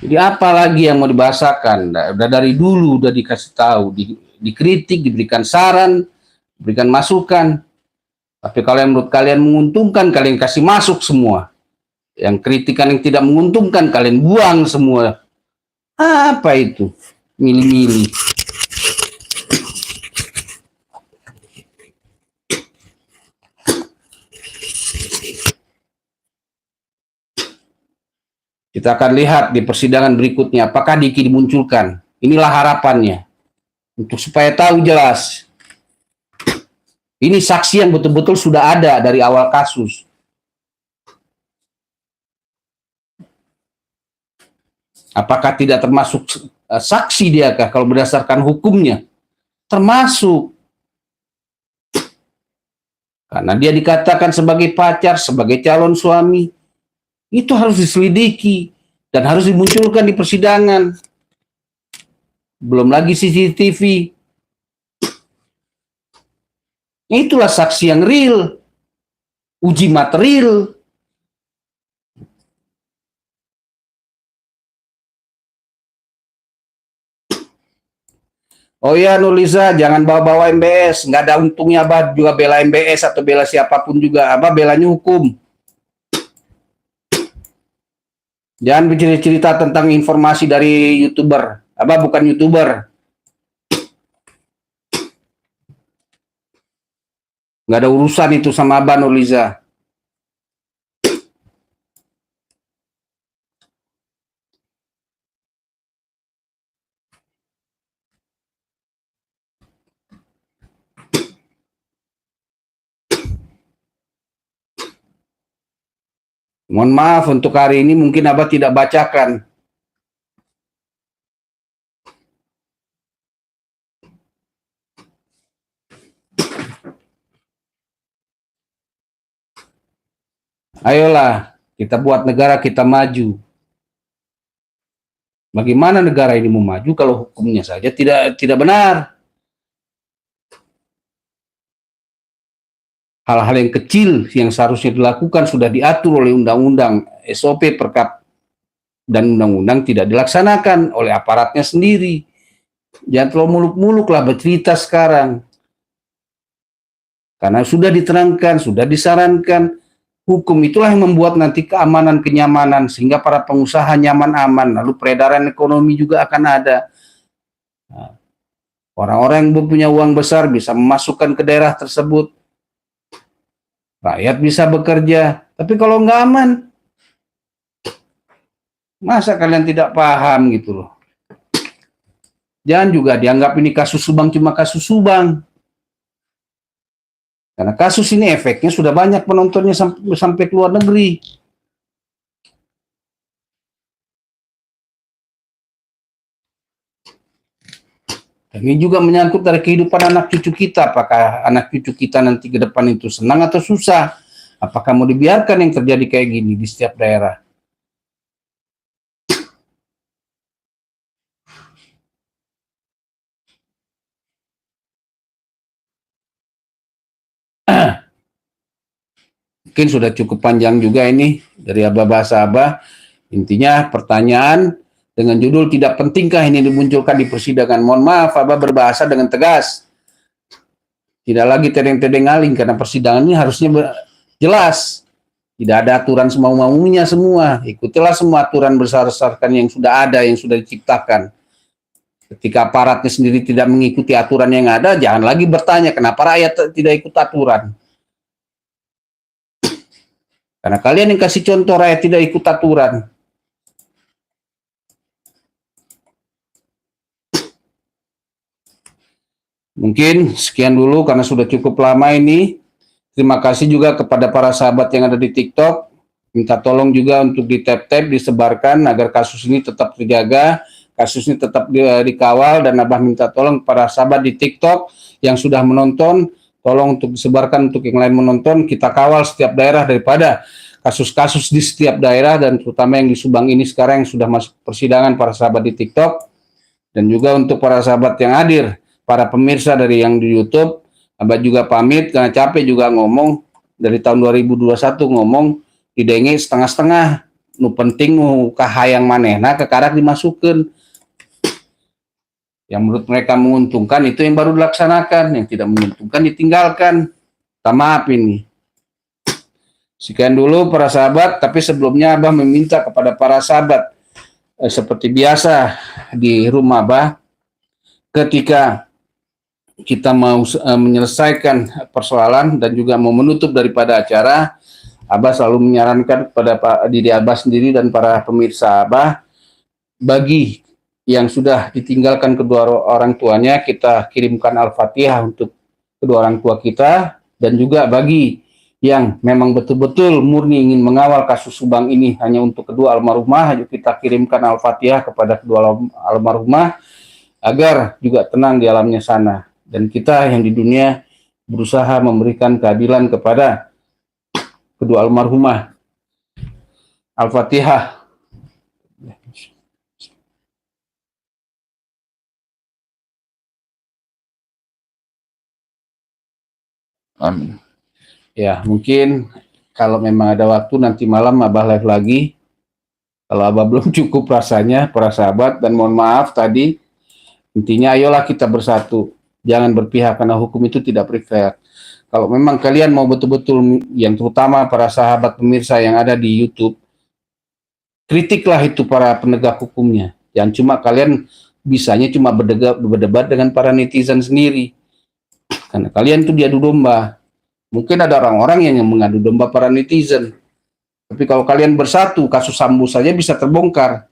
Jadi apa lagi yang mau dibahasakan? Udah dari dulu udah dikasih tahu, dikritik, diberikan saran, diberikan masukan. Tapi kalau yang menurut kalian menguntungkan, kalian kasih masuk semua. Yang kritikan yang tidak menguntungkan, kalian buang semua. Apa itu? Milih-milih. Kita akan lihat di persidangan berikutnya, apakah Diki dimunculkan. Inilah harapannya. Untuk supaya tahu jelas. Ini saksi yang betul-betul sudah ada dari awal kasus. Apakah tidak termasuk saksi dia kah kalau berdasarkan hukumnya? Termasuk. Karena dia dikatakan sebagai pacar, sebagai calon suami. Itu harus diselidiki dan harus dimunculkan di persidangan. Belum lagi CCTV. Itulah saksi yang real. Uji material. Oh iya Nurliza, jangan bawa-bawa MBS, nggak ada untungnya Abah juga bela MBS atau bela siapapun juga, Abah belanya hukum. Jangan bercerita tentang informasi dari YouTuber, Abah bukan YouTuber, nggak ada urusan itu sama Abah Nurliza. Mohon maaf untuk hari ini mungkin Abah tidak bacakan. Ayolah, kita buat negara kita maju. Bagaimana negara ini mau maju kalau hukumnya saja tidak benar? Hal-hal yang kecil yang seharusnya dilakukan sudah diatur oleh undang-undang, SOP, Perkap, dan undang-undang tidak dilaksanakan oleh aparatnya sendiri. Jangan terlalu muluk-muluk lah bercerita sekarang. Karena sudah diterangkan, sudah disarankan, hukum itulah yang membuat nanti keamanan, kenyamanan, sehingga para pengusaha nyaman aman, lalu peredaran ekonomi juga akan ada. Orang-orang yang punya uang besar bisa memasukkan ke daerah tersebut, rakyat bisa bekerja. Tapi kalau nggak aman, masa kalian tidak paham gitu loh. Jangan juga dianggap ini kasus Subang cuma kasus Subang. Karena kasus ini efeknya sudah banyak penontonnya sampai ke luar negeri. Ini juga menyangkut dari kehidupan anak cucu kita. Apakah anak cucu kita nanti ke depan itu senang atau susah? Apakah mau dibiarkan yang terjadi kayak gini di setiap daerah? Mungkin sudah cukup panjang juga ini dari Abah bahasa Abah. Intinya pertanyaan dengan judul tidak pentingkah ini dimunculkan di persidangan. Mohon maaf, Abah berbahasa dengan tegas. Tidak lagi tedeng-tedeng aling karena persidangan ini harusnya jelas. Tidak ada aturan semau-maunya semua. Ikutilah semua aturan berdasarkan yang sudah ada, yang sudah diciptakan. Ketika aparatnya sendiri tidak mengikuti aturan yang ada, jangan lagi bertanya kenapa rakyat tidak ikut aturan. Karena kalian yang kasih contoh rakyat tidak ikut aturan. Mungkin sekian dulu karena sudah cukup lama ini. Terima kasih juga kepada para sahabat yang ada di TikTok. Minta tolong juga untuk di-tap-tap, disebarkan agar kasus ini tetap terjaga, kasus ini tetap dikawal, dan Abah minta tolong para sahabat di TikTok yang sudah menonton, tolong untuk disebarkan untuk yang lain menonton. Kita kawal setiap daerah daripada kasus-kasus di setiap daerah, dan terutama yang di Subang ini sekarang yang sudah masuk persidangan para sahabat di TikTok, dan juga untuk para sahabat yang hadir, para pemirsa dari yang di YouTube. Abah juga pamit karena capek juga ngomong dari tahun 2021 ngomong didenge setengah-setengah. Nu penting nu kahayang manehna kekarak dimasukin. Yang menurut mereka menguntungkan itu yang baru dilaksanakan, yang tidak menguntungkan ditinggalkan. Minta maaf ini. Sekian dulu para sahabat, tapi sebelumnya Abah meminta kepada para sahabat seperti biasa di rumah Abah, ketika kita mau menyelesaikan persoalan dan juga mau menutup daripada acara, Abah selalu menyarankan kepada diri Abah sendiri dan para pemirsa Abah, bagi yang sudah ditinggalkan kedua orang tuanya, kita kirimkan Al-Fatihah untuk kedua orang tua kita, dan juga bagi yang memang betul-betul murni ingin mengawal kasus Subang ini hanya untuk kedua almarhumah, yuk kita kirimkan Al-Fatihah kepada kedua almarhumah agar juga tenang di alamnya sana. Dan kita yang di dunia berusaha memberikan keadilan kepada kedua almarhumah. Al-Fatihah. Amin. Ya, mungkin kalau memang ada waktu nanti malam Abah live lagi. Kalau Abah belum cukup rasanya, para sahabat, dan mohon maaf tadi Intinya ayolah kita bersatu, jangan berpihak karena hukum itu tidak prefer. Kalau memang kalian mau betul-betul, yang terutama para sahabat pemirsa yang ada di YouTube, kritiklah itu para penegak hukumnya. Yang cuma kalian bisanya cuma berdebat dengan para netizen sendiri. Karena kalian itu diadu domba. Mungkin ada orang-orang yang mengadu domba para netizen. Tapi kalau kalian bersatu, kasus Sambo saja bisa terbongkar.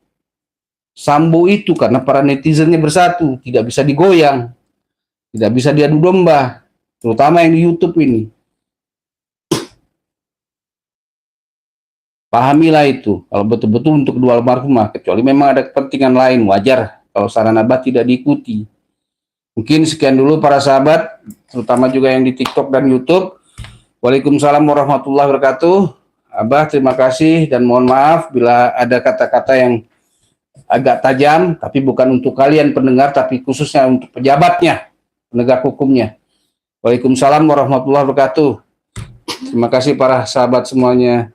Sambo itu karena para netizennya bersatu, tidak bisa digoyang, tidak bisa diadu domba, terutama yang di YouTube ini. Pahamilah itu, kalau betul-betul untuk kedua almarhumah, kecuali memang ada kepentingan lain, wajar kalau saran Abah tidak diikuti. Mungkin sekian dulu para sahabat, terutama juga yang di TikTok dan YouTube. Waalaikumsalam warahmatullahi wabarakatuh. Abah terima kasih dan mohon maaf bila ada kata-kata yang agak tajam, tapi bukan untuk kalian pendengar, tapi khususnya untuk pejabatnya, penegak hukumnya. Waalaikumsalam warahmatullahi wabarakatuh. Terima kasih para sahabat semuanya.